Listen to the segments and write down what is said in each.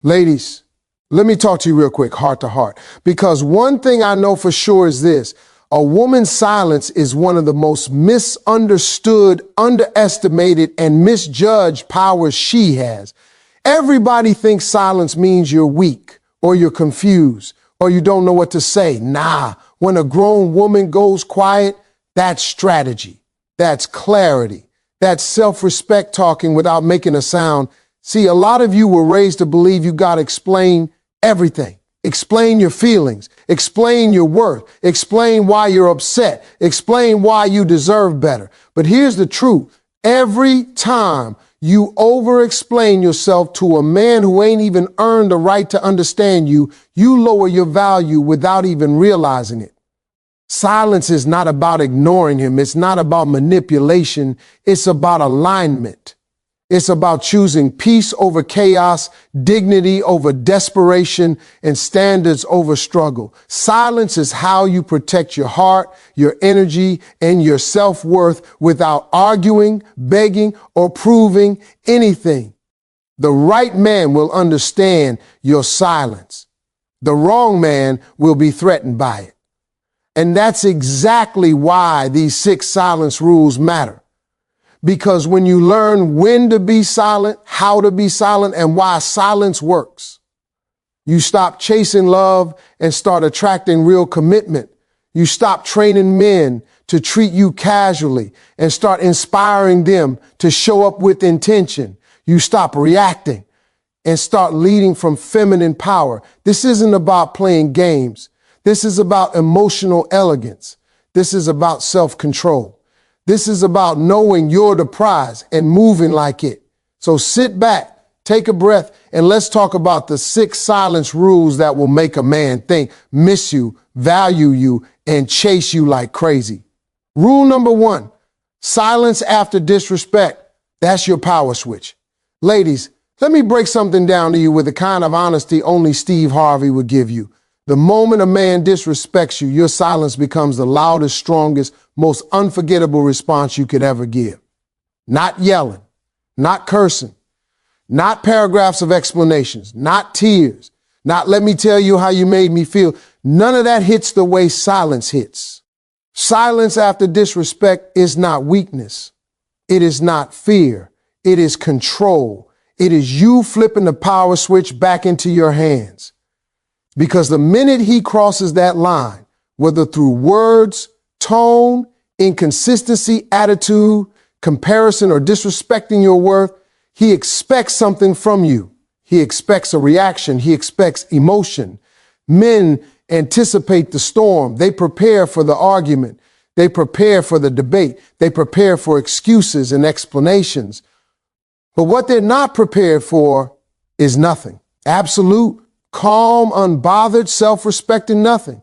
Ladies, let me talk to you real quick, heart to heart, because one thing I know for sure is this: a woman's silence is one of the most misunderstood, underestimated, and misjudged powers she has. Everybody thinks silence means you're weak, or you're confused, or you don't know what to say. Nah, when a grown woman goes quiet, that's strategy, that's clarity, that's self-respect talking without making a sound. See, a lot of you were raised to believe you got to explain everything. Explain your feelings, explain your worth, explain why you're upset, explain why you deserve better. But here's the truth. Every time you over-explain yourself to a man who ain't even earned the right to understand you, you lower your value without even realizing it. Silence is not about ignoring him. It's not about manipulation. It's about alignment. It's about choosing peace over chaos, dignity over desperation, and standards over struggle. Silence is how you protect your heart, your energy, and your self-worth without arguing, begging, or proving anything. The right man will understand your silence. The wrong man will be threatened by it. And that's exactly why these 6 silence rules matter. Because when you learn when to be silent, how to be silent, and why silence works, you stop chasing love and start attracting real commitment. You stop training men to treat you casually and start inspiring them to show up with intention. You stop reacting and start leading from feminine power. This isn't about playing games. This is about emotional elegance. This is about self-control. This is about knowing you're the prize and moving like it. So sit back, take a breath, and let's talk about the 6 silence rules that will make a man think, miss you, value you, and chase you like crazy. Rule number 1, silence after disrespect. That's your power switch. Ladies, let me break something down to you with the kind of honesty only Steve Harvey would give you. The moment a man disrespects you, your silence becomes the loudest, strongest, most unforgettable response you could ever give. Not yelling, not cursing, not paragraphs of explanations, not tears, not let me tell you how you made me feel. None of that hits the way silence hits. Silence after disrespect is not weakness. It is not fear. It is control. It is you flipping the power switch back into your hands. Because the minute he crosses that line, whether through words, tone, inconsistency, attitude, comparison, or disrespecting your worth, he expects something from you. He expects a reaction. He expects emotion. Men anticipate the storm. They prepare for the argument. They prepare for the debate. They prepare for excuses and explanations. But what they're not prepared for is nothing. Absolute, calm, unbothered, self-respecting nothing.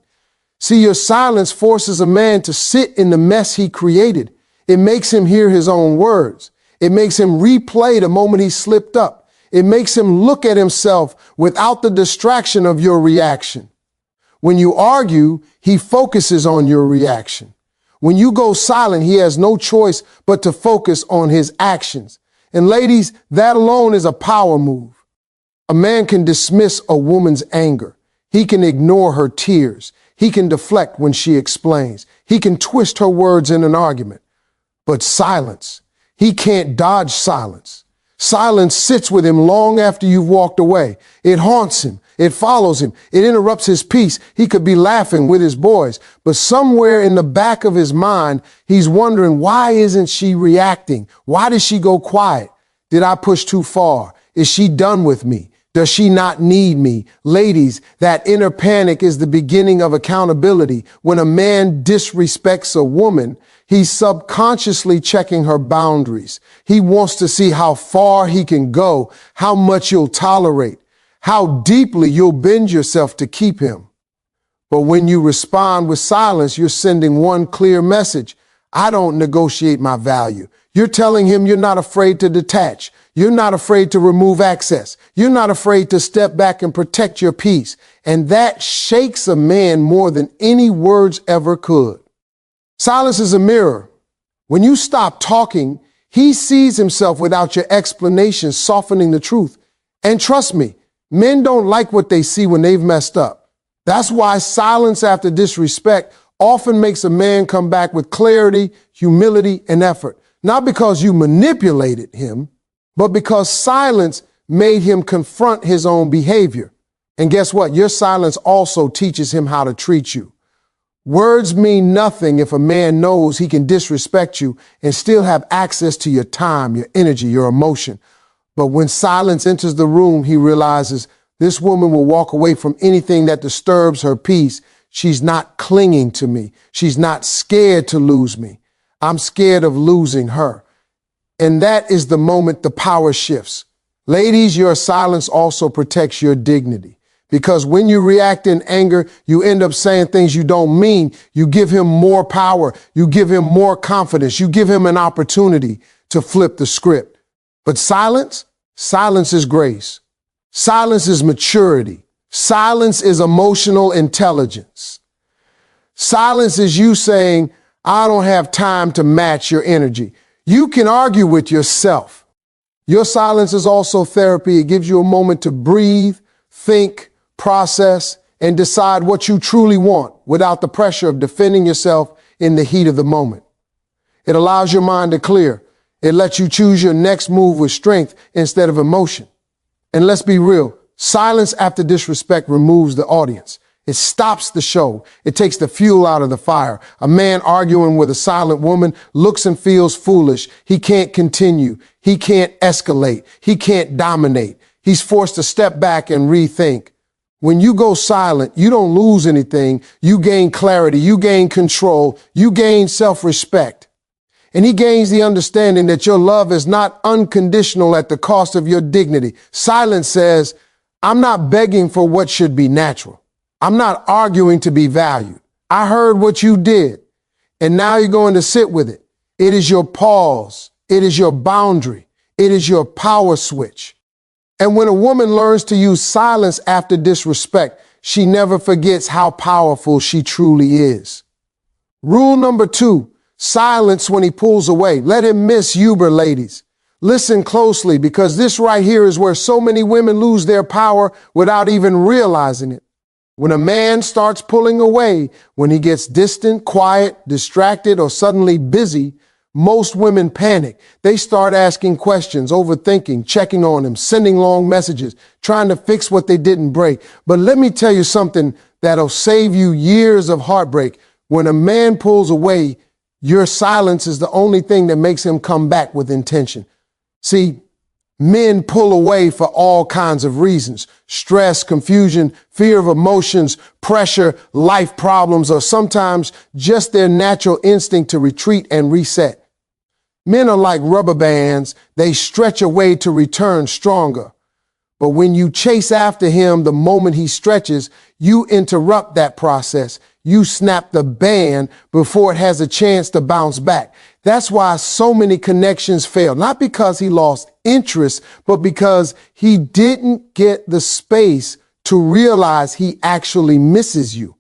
See, your silence forces a man to sit in the mess he created. It makes him hear his own words. It makes him replay the moment he slipped up. It makes him look at himself without the distraction of your reaction. When you argue, he focuses on your reaction. When you go silent, he has no choice but to focus on his actions. And ladies, that alone is a power move. A man can dismiss a woman's anger. He can ignore her tears. He can deflect when she explains. He can twist her words in an argument. But silence, he can't dodge silence. Silence sits with him long after you've walked away. It haunts him. It follows him. It interrupts his peace. He could be laughing with his boys, but somewhere in the back of his mind, he's wondering, why isn't she reacting? Why did she go quiet? Did I push too far? Is she done with me? Does she not need me? Ladies, that inner panic is the beginning of accountability. When a man disrespects a woman, he's subconsciously checking her boundaries. He wants to see how far he can go, how much you'll tolerate, how deeply you'll bend yourself to keep him. But when you respond with silence, you're sending one clear message. I don't negotiate my value. You're telling him you're not afraid to detach. You're not afraid to remove access. You're not afraid to step back and protect your peace. And that shakes a man more than any words ever could. Silence is a mirror. When you stop talking, he sees himself without your explanation, softening the truth. And trust me, Men don't like what they see when they've messed up. That's why silence after disrespect often makes a man come back with clarity, humility, and effort. Not because you manipulated him, but because silence made him confront his own behavior. And guess what? Your silence also teaches him how to treat you. Words mean nothing if a man knows he can disrespect you and still have access to your time, your energy, your emotion. But when silence enters the room, he realizes this woman will walk away from anything that disturbs her peace. She's not clinging to me. She's not scared to lose me. I'm scared of losing her. And that is the moment the power shifts. Ladies, your silence also protects your dignity. Because when you react in anger, you end up saying things you don't mean. You give him more power. You give him more confidence. You give him an opportunity to flip the script. But silence is grace. Silence is maturity. Silence is emotional intelligence. Silence is you saying, I don't have time to match your energy. You can argue with yourself. Your silence is also therapy. It gives you a moment to breathe, think, process, and decide what you truly want without the pressure of defending yourself in the heat of the moment. It allows your mind to clear. It lets you choose your next move with strength instead of emotion. And let's be real, silence after disrespect removes the audience. It stops the show. It takes the fuel out of the fire. A man arguing with a silent woman looks and feels foolish. He can't continue. He can't escalate. He can't dominate. He's forced to step back and rethink. When you go silent, you don't lose anything. You gain clarity. You gain control. You gain self-respect. And he gains the understanding that your love is not unconditional at the cost of your dignity. Silence says, I'm not begging for what should be natural. I'm not arguing to be valued. I heard what you did, and now you're going to sit with it. It is your pause. It is your boundary. It is your power switch. And when a woman learns to use silence after disrespect, she never forgets how powerful she truly is. Rule number 2, silence when he pulls away. Let him miss Uber, ladies. Listen closely, because this right here is where so many women lose their power without even realizing it. When a man starts pulling away, when he gets distant, quiet, distracted, or suddenly busy, most women panic. They start asking questions, overthinking, checking on him, sending long messages, trying to fix what they didn't break. But let me tell you something that'll save you years of heartbreak. When a man pulls away, your silence is the only thing that makes him come back with intention. See, men pull away for all kinds of reasons: stress, confusion, fear of emotions, pressure, life problems, or sometimes just their natural instinct to retreat and reset. Men are like rubber bands. They stretch away to return stronger. But when you chase after him the moment he stretches, you interrupt that process. You snap the band before it has a chance to bounce back. That's why so many connections fail. Not because he lost interest, but because he didn't get the space to realize he actually misses you.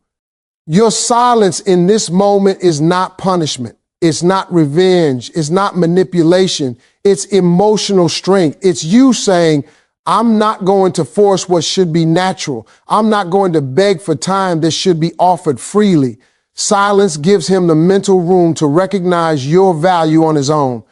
Your silence in this moment is not punishment. It's not revenge. It's not manipulation. It's emotional strength. It's you saying, I'm not going to force what should be natural. I'm not going to beg for time that should be offered freely. Silence gives him the mental room to recognize your value on his own.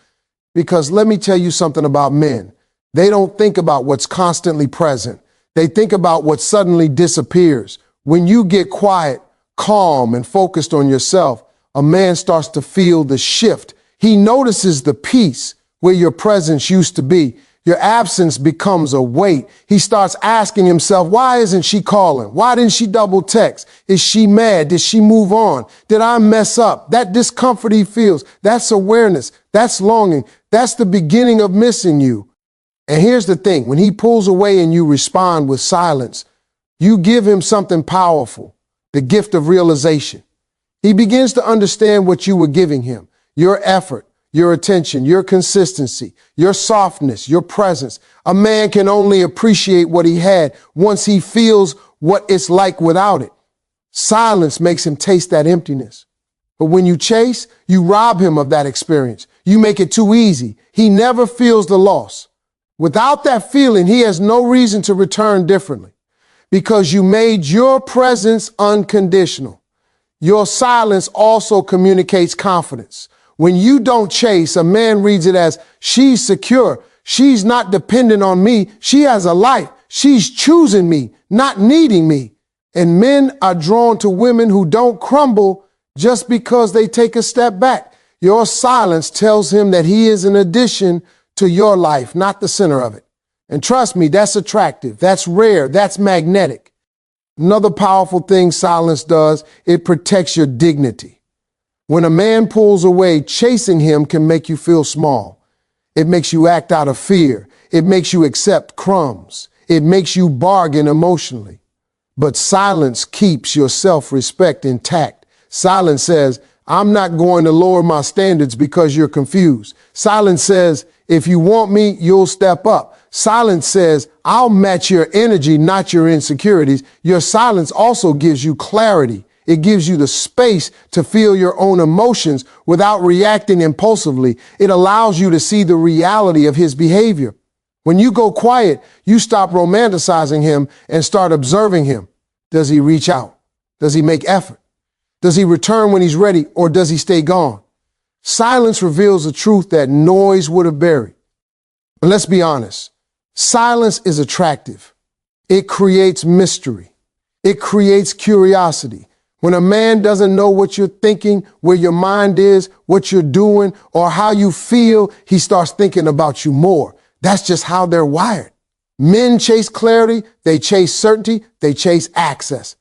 Because let me tell you something about men. They don't think about what's constantly present. They think about what suddenly disappears. When you get quiet, calm, and focused on yourself, a man starts to feel the shift. He notices the peace where your presence used to be. Your absence becomes a weight. He starts asking himself, why isn't she calling? Why didn't she double text? Is she mad? Did she move on? Did I mess up? That discomfort he feels, that's awareness. That's longing. That's the beginning of missing you. And here's the thing. When he pulls away and you respond with silence, you give him something powerful, the gift of realization. He begins to understand what you were giving him, your effort, your attention, your consistency, your softness, your presence. A man can only appreciate what he had once he feels what it's like without it. Silence makes him taste that emptiness. But when you chase, you rob him of that experience. You make it too easy. He never feels the loss. Without that feeling, he has no reason to return differently because you made your presence unconditional. Your silence also communicates confidence. When you don't chase, a man reads it as, she's secure. She's not dependent on me. She has a life. She's choosing me, not needing me. And men are drawn to women who don't crumble just because they take a step back. Your silence tells him that he is an addition to your life, not the center of it. And trust me, that's attractive. That's rare. That's magnetic. Another powerful thing silence does, it protects your dignity. When a man pulls away, chasing him can make you feel small. It makes you act out of fear. It makes you accept crumbs. It makes you bargain emotionally. But silence keeps your self-respect intact. Silence says, I'm not going to lower my standards because you're confused. Silence says, if you want me, you'll step up. Silence says, I'll match your energy, not your insecurities. Your silence also gives you clarity. It gives you the space to feel your own emotions without reacting impulsively. It allows you to see the reality of his behavior. When you go quiet, you stop romanticizing him and start observing him. Does he reach out? Does he make effort? Does he return when he's ready, or does he stay gone? Silence reveals a truth that noise would have buried. But let's be honest. Silence is attractive. It creates mystery. It creates curiosity. When a man doesn't know what you're thinking, where your mind is, what you're doing, or how you feel, he starts thinking about you more. That's just how they're wired. Men chase clarity, they chase certainty, they chase access.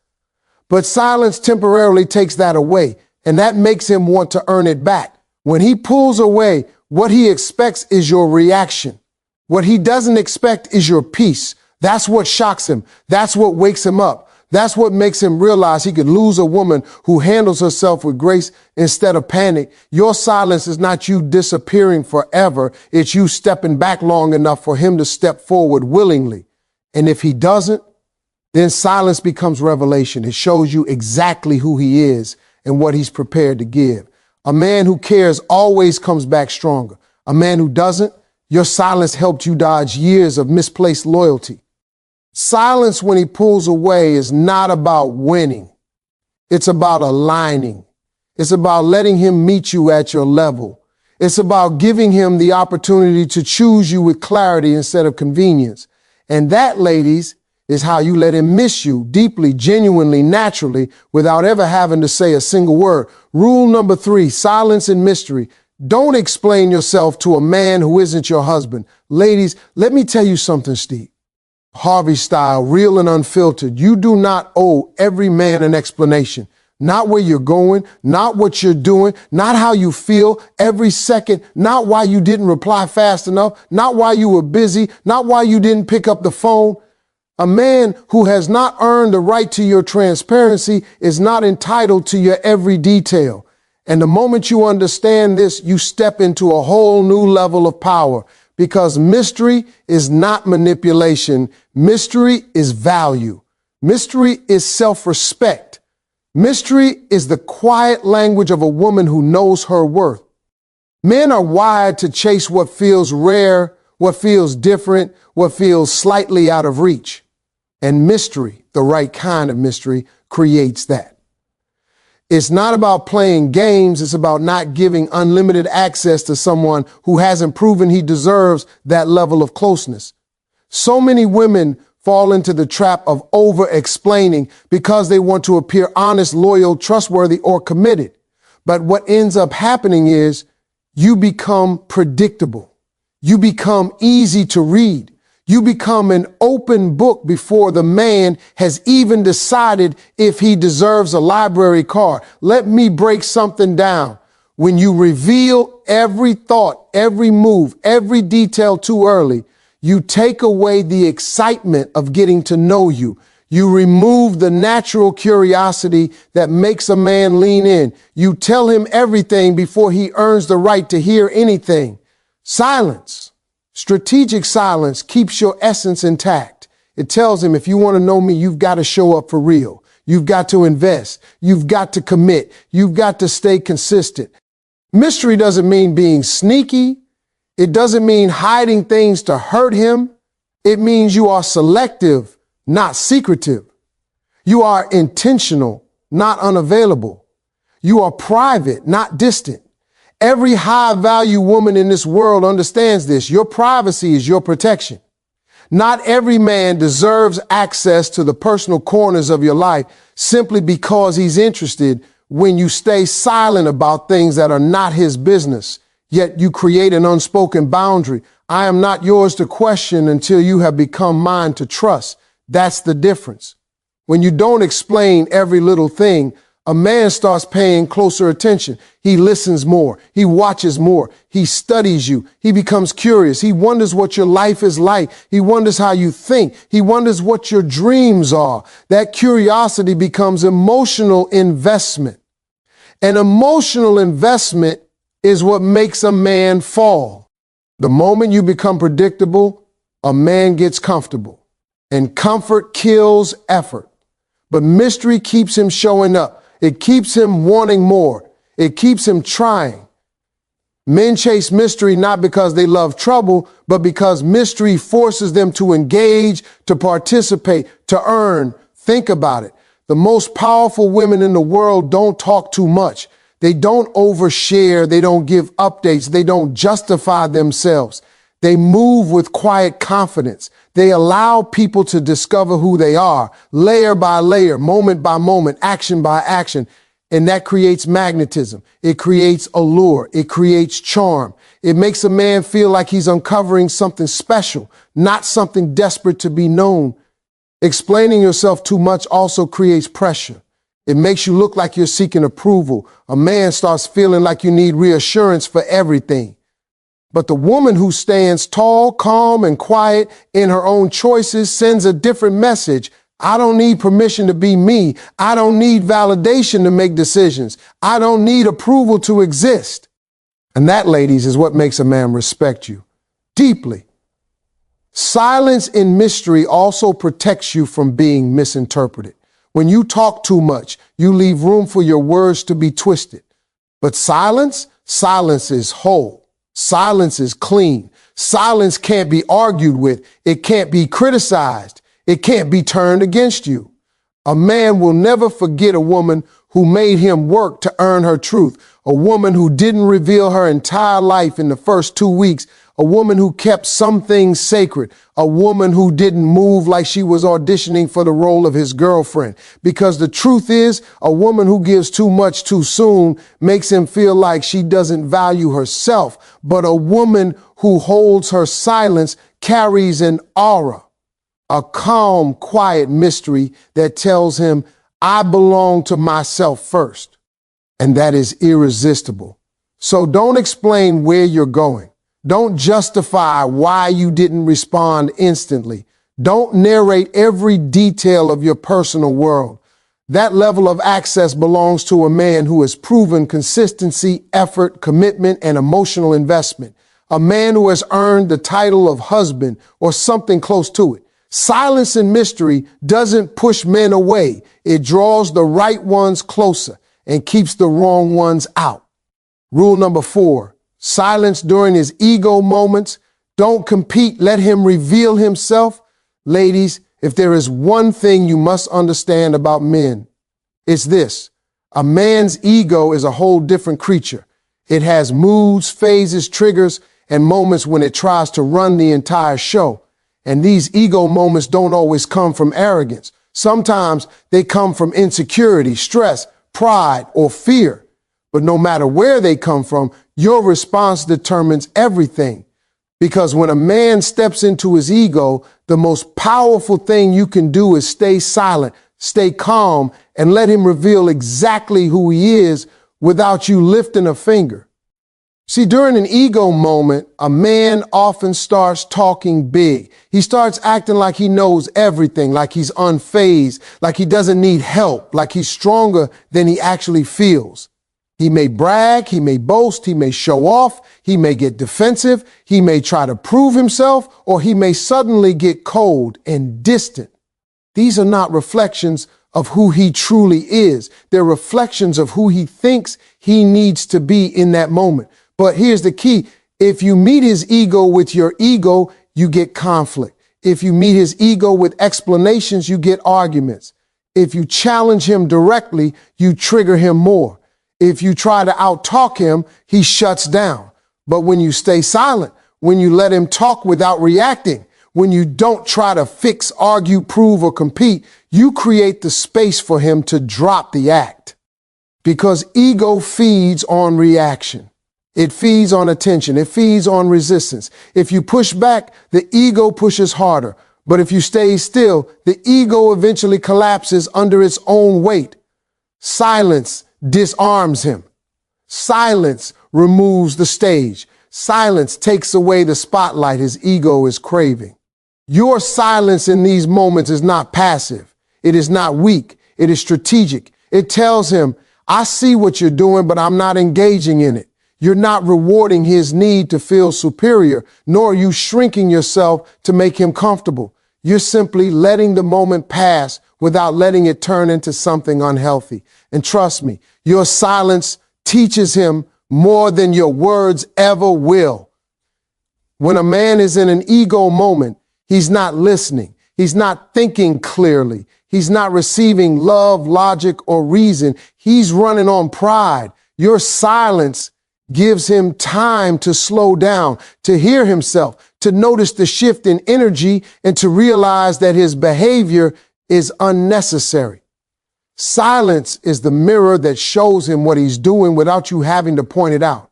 But silence temporarily takes that away, and that makes him want to earn it back. When he pulls away, what he expects is your reaction. What he doesn't expect is your peace. That's what shocks him. That's what wakes him up. That's what makes him realize he could lose a woman who handles herself with grace instead of panic. Your silence is not you disappearing forever. It's you stepping back long enough for him to step forward willingly. And if he doesn't, then silence becomes revelation. It shows you exactly who he is and what he's prepared to give. A man who cares always comes back stronger. A man who doesn't, your silence helped you dodge years of misplaced loyalty. Silence when he pulls away is not about winning. It's about aligning. It's about letting him meet you at your level. It's about giving him the opportunity to choose you with clarity instead of convenience. And that, ladies, is how you let him miss you deeply, genuinely, naturally, without ever having to say a single word. Rule number 3, silence and mystery. Don't explain yourself to a man who isn't your husband. Ladies, let me tell you something, Steve Harvey style, real and unfiltered. You do not owe every man an explanation. Not where you're going, not what you're doing, not how you feel every second, not why you didn't reply fast enough, not why you were busy, not why you didn't pick up the phone. A man who has not earned the right to your transparency is not entitled to your every detail. And the moment you understand this, you step into a whole new level of power. Because mystery is not manipulation. Mystery is value. Mystery is self-respect. Mystery is the quiet language of a woman who knows her worth. Men are wired to chase what feels rare, what feels different, what feels slightly out of reach. And mystery, the right kind of mystery, creates that. It's not about playing games. It's about not giving unlimited access to someone who hasn't proven he deserves that level of closeness. So many women fall into the trap of over-explaining because they want to appear honest, loyal, trustworthy, or committed. But what ends up happening is you become predictable. You become easy to read. You become an open book before the man has even decided if he deserves a library card. Let me break something down. When you reveal every thought, every move, every detail too early, you take away the excitement of getting to know you. You remove the natural curiosity that makes a man lean in. You tell him everything before he earns the right to hear anything. Silence. Strategic silence keeps your essence intact. It tells him, if you want to know me, you've got to show up for real. You've got to invest. You've got to commit. You've got to stay consistent. Mystery doesn't mean being sneaky. It doesn't mean hiding things to hurt him. It means you are selective, not secretive. You are intentional, not unavailable. You are private, not distant. Every high-value woman in this world understands this. Your privacy is your protection. Not every man deserves access to the personal corners of your life simply because he's interested when you stay silent about things that are not his business, yet you create an unspoken boundary. I am not yours to question until you have become mine to trust. That's the difference. When you don't explain every little thing, a man starts paying closer attention. He listens more. He watches more. He studies you. He becomes curious. He wonders what your life is like. He wonders how you think. He wonders what your dreams are. That curiosity becomes emotional investment. An emotional investment is what makes a man fall. The moment you become predictable, a man gets comfortable. And comfort kills effort. But mystery keeps him showing up. It keeps him wanting more. It keeps him trying. Men chase mystery not because they love trouble, but because mystery forces them to engage, to participate, to earn. Think about it. The most powerful women in the world don't talk too much. They don't overshare. They don't give updates. They don't justify themselves. They move with quiet confidence. They allow people to discover who they are, layer by layer, moment by moment, action by action. And that creates magnetism. It creates allure. It creates charm. It makes a man feel like he's uncovering something special, not something desperate to be known. Explaining yourself too much also creates pressure. It makes you look like you're seeking approval. A man starts feeling like you need reassurance for everything. But the woman who stands tall, calm, and quiet in her own choices sends a different message. I don't need permission to be me. I don't need validation to make decisions. I don't need approval to exist. And that, ladies, is what makes a man respect you deeply. Silence in mystery also protects you from being misinterpreted. When you talk too much, you leave room for your words to be twisted. But silence is whole. Silence is clean. Silence can't be argued with. It can't be criticized. It can't be turned against you. A man will never forget a woman who made him work to earn her truth, a woman who didn't reveal her entire life in the first 2 weeks, a woman who kept some things sacred, a woman who didn't move like she was auditioning for the role of his girlfriend. Because the truth is, a woman who gives too much too soon makes him feel like she doesn't value herself. But a woman who holds her silence carries an aura, a calm, quiet mystery that tells him, I belong to myself first. And that is irresistible. So don't explain where you're going. Don't justify why you didn't respond instantly. Don't narrate every detail of your personal world. That level of access belongs to a man who has proven consistency, effort, commitment, and emotional investment. A man who has earned the title of husband or something close to it. Silence and mystery doesn't push men away. It draws the right ones closer and keeps the wrong ones out. Rule number 4. Silence during his ego moments. Don't compete. Let him reveal himself. Ladies, if there is one thing you must understand about men, it's this. A man's ego is a whole different creature. It has moods, phases, triggers, and moments when it tries to run the entire show. And these ego moments don't always come from arrogance. Sometimes they come from insecurity, stress, pride, or fear. But no matter where they come from, your response determines everything. Because when a man steps into his ego, the most powerful thing you can do is stay silent, stay calm, and let him reveal exactly who he is without you lifting a finger. See, during an ego moment, a man often starts talking big. He starts acting like he knows everything, like he's unfazed, like he doesn't need help, like he's stronger than he actually feels. He may brag, he may boast, he may show off, he may get defensive, he may try to prove himself, or he may suddenly get cold and distant. These are not reflections of who he truly is. They're reflections of who he thinks he needs to be in that moment. But here's the key. If you meet his ego with your ego, you get conflict. If you meet his ego with explanations, you get arguments. If you challenge him directly, you trigger him more. If you try to outtalk him, he shuts down. But when you stay silent, when you let him talk without reacting, when you don't try to fix, argue, prove, or compete, you create the space for him to drop the act. Because ego feeds on reaction. It feeds on attention. It feeds on resistance. If you push back, the ego pushes harder. But if you stay still, the ego eventually collapses under its own weight. Silence disarms him. Silence removes the stage. Silence takes away the spotlight his ego is craving. Your silence in these moments is not passive. It is not weak. It is strategic. It tells him, I see what you're doing, but I'm not engaging in it. You're not rewarding his need to feel superior, nor are you shrinking yourself to make him comfortable. You're simply letting the moment pass without letting it turn into something unhealthy. And trust me, your silence teaches him more than your words ever will. When a man is in an ego moment, he's not listening. He's not thinking clearly. He's not receiving love, logic, or reason. He's running on pride. Your silence gives him time to slow down, to hear himself, to notice the shift in energy, and to realize that his behavior is unnecessary. Silence is the mirror that shows him what he's doing without you having to point it out.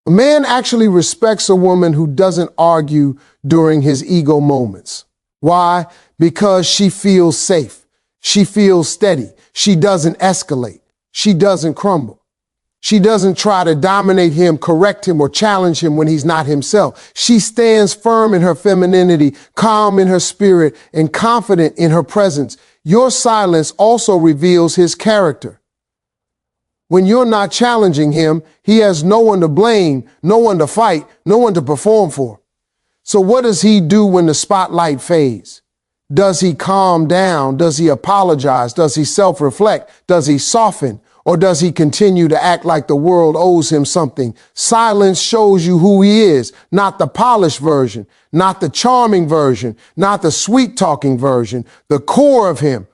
A man actually respects a woman who doesn't argue during his ego moments. Why? Because she feels safe. She feels steady. She doesn't escalate. She doesn't crumble. She doesn't try to dominate him, correct him, or challenge him when he's not himself. She stands firm in her femininity, calm in her spirit, and confident in her presence. Your silence also reveals his character. When you're not challenging him, he has no one to blame, no one to fight, no one to perform for. So what does he do when the spotlight fades? Does he calm down? Does he apologize? Does he self-reflect? Does he soften? Or does he continue to act like the world owes him something? Silence shows you who he is, not the polished version, not the charming version, not the sweet-talking version, the core of him.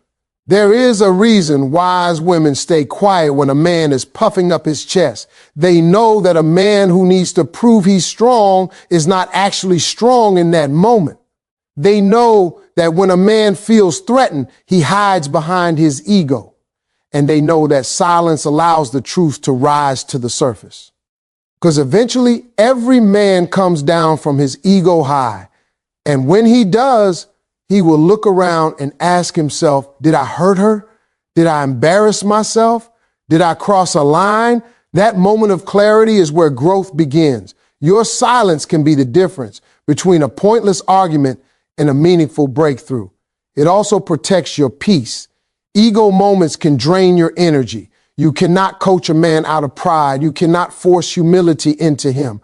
There is a reason wise women stay quiet when a man is puffing up his chest. They know that a man who needs to prove he's strong is not actually strong in that moment. They know that when a man feels threatened, he hides behind his ego. And they know that silence allows the truth to rise to the surface. Because eventually every man comes down from his ego high. And when he does, he will look around and ask himself, did I hurt her? Did I embarrass myself? Did I cross a line? That moment of clarity is where growth begins. Your silence can be the difference between a pointless argument and a meaningful breakthrough. It also protects your peace. Ego moments can drain your energy. You cannot coach a man out of pride. You cannot force humility into him.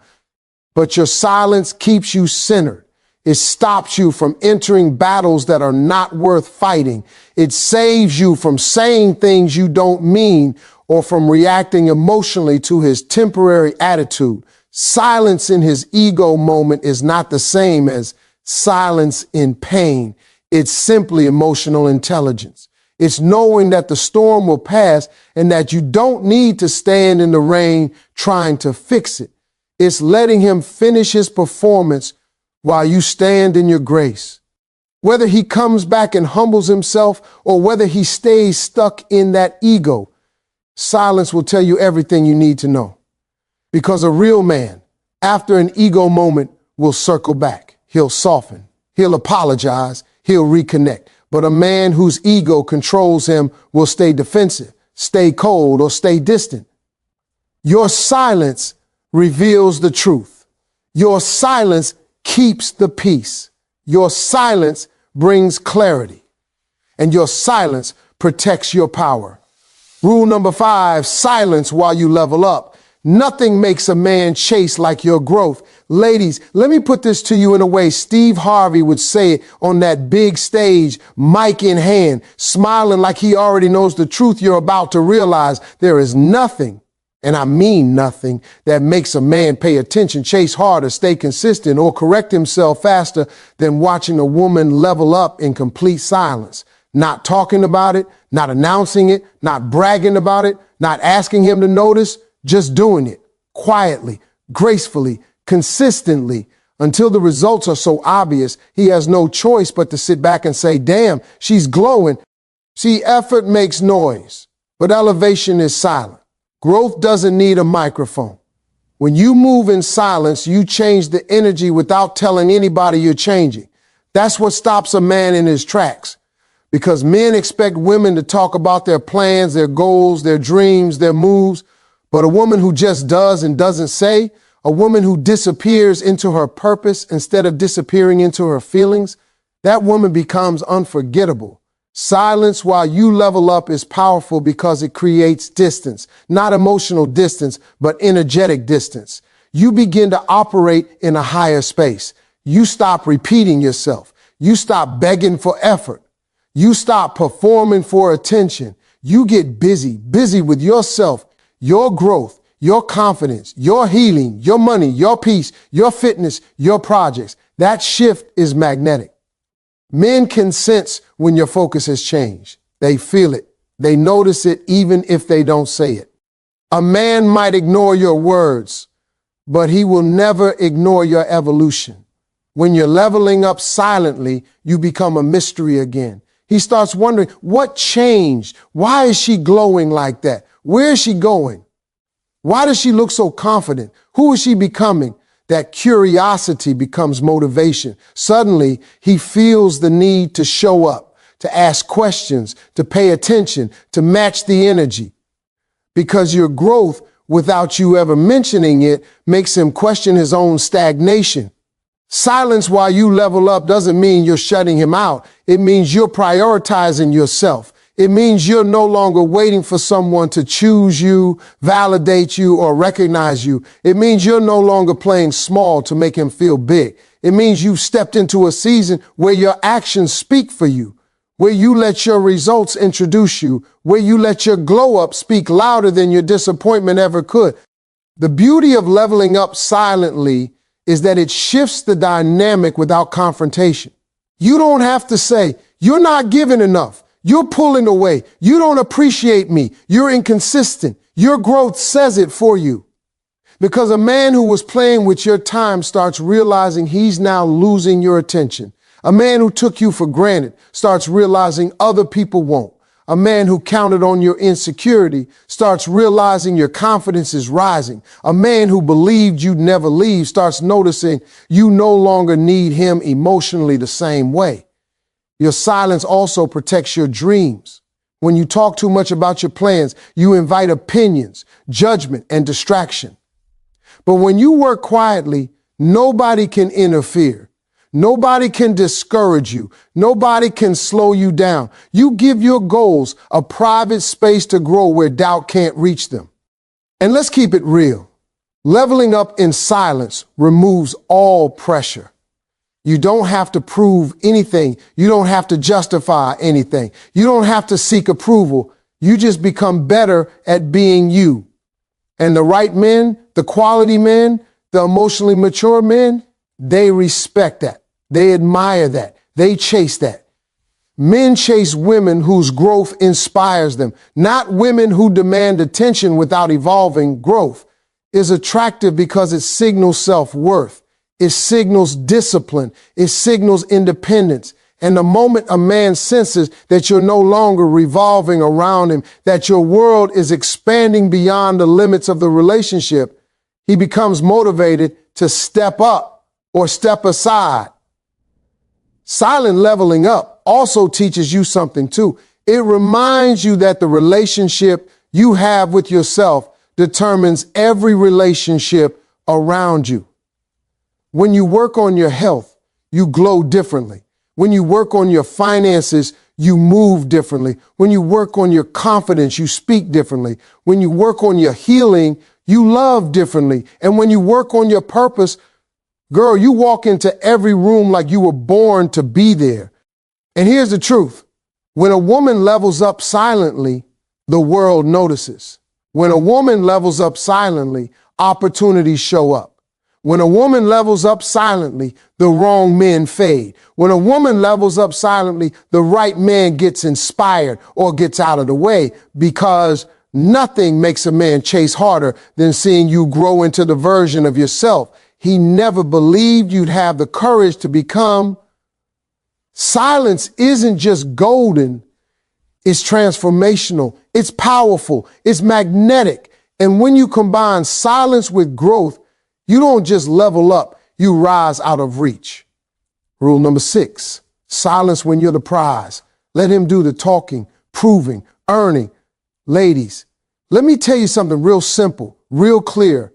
But your silence keeps you centered. It stops you from entering battles that are not worth fighting. It saves you from saying things you don't mean or from reacting emotionally to his temporary attitude. Silence in his ego moment is not the same as silence in pain. It's simply emotional intelligence. It's knowing that the storm will pass and that you don't need to stand in the rain trying to fix it. It's letting him finish his performance while you stand in your grace. Whether he comes back and humbles himself or whether he stays stuck in that ego, silence will tell you everything you need to know. Because a real man, after an ego moment, will circle back. He'll soften. He'll apologize. He'll reconnect. But a man whose ego controls him will stay defensive, stay cold, or stay distant. Your silence reveals the truth. Your silence keeps the peace. Your silence brings clarity. And your silence protects your power. Rule number 5, silence while you level up. Nothing makes a man chase like your growth. Ladies, let me put this to you in a way Steve Harvey would say it on that big stage, mic in hand, smiling like he already knows the truth you're about to realize. There is nothing and I mean nothing, that makes a man pay attention, chase harder, stay consistent, or correct himself faster than watching a woman level up in complete silence. Not talking about it, not announcing it, not bragging about it, not asking him to notice, just doing it quietly, gracefully, consistently, until the results are so obvious he has no choice but to sit back and say, damn, she's glowing. See, effort makes noise, but elevation is silent. Growth doesn't need a microphone. When you move in silence, you change the energy without telling anybody you're changing. That's what stops a man in his tracks. Because men expect women to talk about their plans, their goals, their dreams, their moves. But a woman who just does and doesn't say, a woman who disappears into her purpose instead of disappearing into her feelings, that woman becomes unforgettable. Silence while you level up is powerful because it creates distance, not emotional distance, but energetic distance. You begin to operate in a higher space. You stop repeating yourself. You stop begging for effort. You stop performing for attention. You get busy with yourself, your growth, your confidence, your healing, your money, your peace, your fitness, your projects. That shift is magnetic. Men can sense when your focus has changed. They feel it. They notice it even if they don't say it. A man might ignore your words, but he will never ignore your evolution. When you're leveling up silently, you become a mystery again. He starts wondering, what changed? Why is she glowing like that? Where is she going? Why does she look so confident? Who is she becoming? That curiosity becomes motivation. Suddenly, he feels the need to show up, to ask questions, to pay attention, to match the energy. Because your growth, without you ever mentioning it, makes him question his own stagnation. Silence while you level up doesn't mean you're shutting him out. It means you're prioritizing yourself. It means you're no longer waiting for someone to choose you, validate you, or recognize you. It means you're no longer playing small to make him feel big. It means you've stepped into a season where your actions speak for you, where you let your results introduce you, where you let your glow up speak louder than your disappointment ever could. The beauty of leveling up silently is that it shifts the dynamic without confrontation. You don't have to say, you're not giving enough. You're pulling away. You don't appreciate me. You're inconsistent. Your growth says it for you. Because a man who was playing with your time starts realizing he's now losing your attention. A man who took you for granted starts realizing other people won't. A man who counted on your insecurity starts realizing your confidence is rising. A man who believed you'd never leave starts noticing you no longer need him emotionally the same way. Your silence also protects your dreams. When you talk too much about your plans, you invite opinions, judgment, and distraction. But when you work quietly, nobody can interfere. Nobody can discourage you. Nobody can slow you down. You give your goals a private space to grow where doubt can't reach them. And let's keep it real. Leveling up in silence removes all pressure. You don't have to prove anything. You don't have to justify anything. You don't have to seek approval. You just become better at being you. And the right men, the quality men, the emotionally mature men, they respect that. They admire that. They chase that. Men chase women whose growth inspires them, not women who demand attention without evolving. Growth is attractive because it signals self-worth. It signals discipline. It signals independence. And the moment a man senses that you're no longer revolving around him, that your world is expanding beyond the limits of the relationship, he becomes motivated to step up or step aside. Silent leveling up also teaches you something too. It reminds you that the relationship you have with yourself determines every relationship around you. When you work on your health, you glow differently. When you work on your finances, you move differently. When you work on your confidence, you speak differently. When you work on your healing, you love differently. And when you work on your purpose, girl, you walk into every room like you were born to be there. And here's the truth. When a woman levels up silently, the world notices. When a woman levels up silently, opportunities show up. When a woman levels up silently, the wrong men fade. When a woman levels up silently, the right man gets inspired or gets out of the way, because nothing makes a man chase harder than seeing you grow into the version of yourself he never believed you'd have the courage to become. Silence isn't just golden, it's transformational, it's powerful, it's magnetic. And when you combine silence with growth, you don't just level up, you rise out of reach. Rule number 6, silence when you're the prize. Let him do the talking, proving, earning. Ladies, let me tell you something real simple, real clear,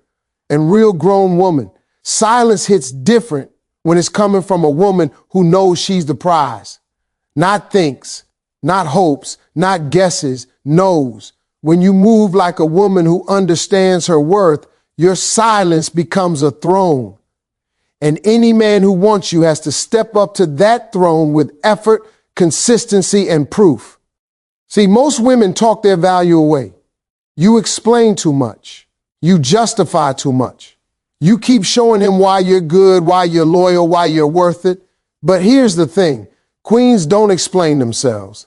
and real grown woman. Silence hits different when it's coming from a woman who knows she's the prize. Not thinks, not hopes, not guesses, knows. When you move like a woman who understands her worth, your silence becomes a throne. And any man who wants you has to step up to that throne with effort, consistency, and proof. See, most women talk their value away. You explain too much. You justify too much. You keep showing him why you're good, why you're loyal, why you're worth it. But here's the thing. Queens don't explain themselves.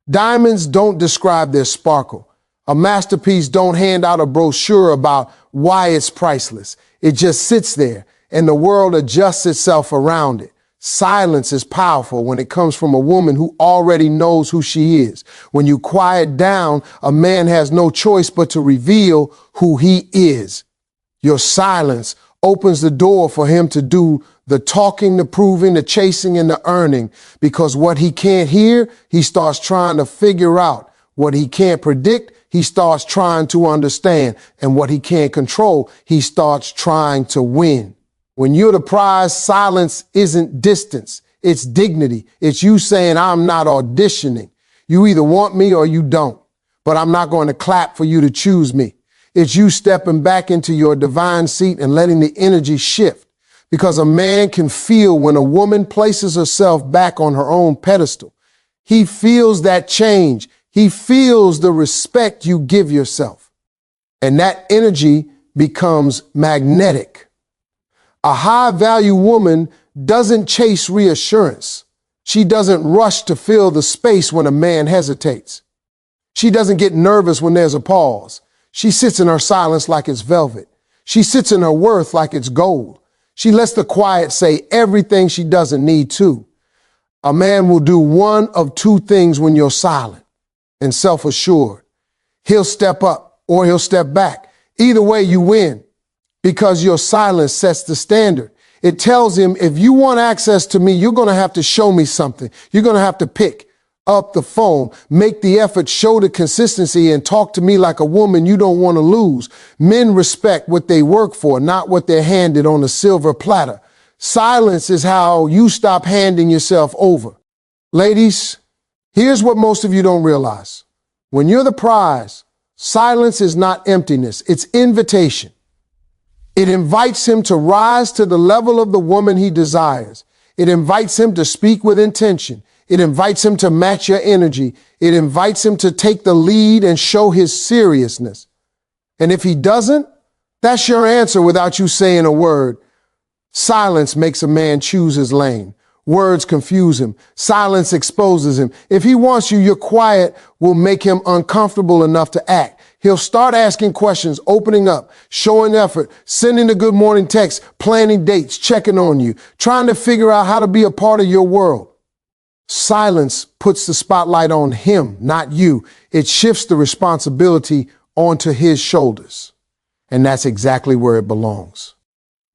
Diamonds don't describe their sparkle. A masterpiece don't hand out a brochure about why it's priceless. It just sits there, and the world adjusts itself around it. Silence is powerful when it comes from a woman who already knows who she is. When you quiet down, a man has no choice but to reveal who he is. Your silence opens the door for him to do the talking, the proving, the chasing, and the earning, because what he can't hear, he starts trying to figure out. What he can't predict, he starts trying to understand. And what he can't control, he starts trying to win. When you're the prize, silence isn't distance. It's dignity. It's you saying, I'm not auditioning. You either want me or you don't, but I'm not going to clap for you to choose me. It's you stepping back into your divine seat and letting the energy shift, because a man can feel when a woman places herself back on her own pedestal. He feels that change. He feels the respect you give yourself, and that energy becomes magnetic. A high-value woman doesn't chase reassurance. She doesn't rush to fill the space when a man hesitates. She doesn't get nervous when there's a pause. She sits in her silence like it's velvet. She sits in her worth like it's gold. She lets the quiet say everything she doesn't need to. A man will do one of two things when you're silent and self-assured. He'll step up or he'll step back. Either way, you win, because your silence sets the standard. It tells him, if you want access to me, you're going to have to show me something. You're going to have to pick up the phone, make the effort, show the consistency, and talk to me like a woman you don't want to lose. Men respect what they work for, not what they're handed on a silver platter. Silence is how you stop handing yourself over. Ladies, here's what most of you don't realize. When you're the prize, silence is not emptiness, it's invitation. It invites him to rise to the level of the woman he desires. It invites him to speak with intention. It invites him to match your energy. It invites him to take the lead and show his seriousness. And if he doesn't, that's your answer without you saying a word. Silence makes a man choose his lane. Words confuse him. Silence exposes him. If he wants you, your quiet will make him uncomfortable enough to act. He'll start asking questions, opening up, showing effort, sending a good morning text, planning dates, checking on you, trying to figure out how to be a part of your world. Silence puts the spotlight on him, not you. It shifts the responsibility onto his shoulders. And that's exactly where it belongs.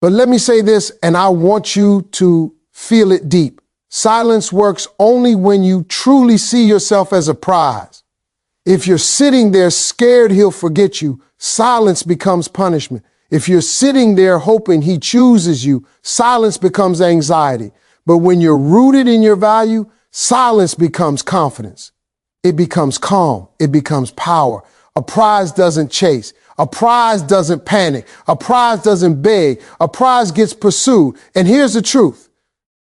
But let me say this, and I want you to feel it deep. Silence works only when you truly see yourself as a prize. If you're sitting there scared he'll forget you, silence becomes punishment. If you're sitting there hoping he chooses you, silence becomes anxiety. But when you're rooted in your value, silence becomes confidence. It becomes calm. It becomes power. A prize doesn't chase. A prize doesn't panic. A prize doesn't beg. A prize gets pursued. And here's the truth.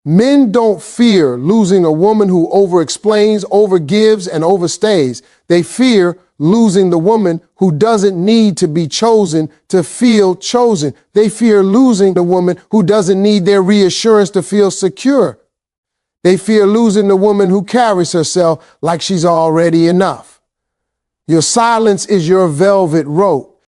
Men don't fear losing a woman who overexplains, overgives, and overstays. They fear losing the woman who doesn't need to be chosen to feel chosen. They fear losing the woman who doesn't need their reassurance to feel secure. They fear losing the woman who carries herself like she's already enough. Your silence is your velvet rope.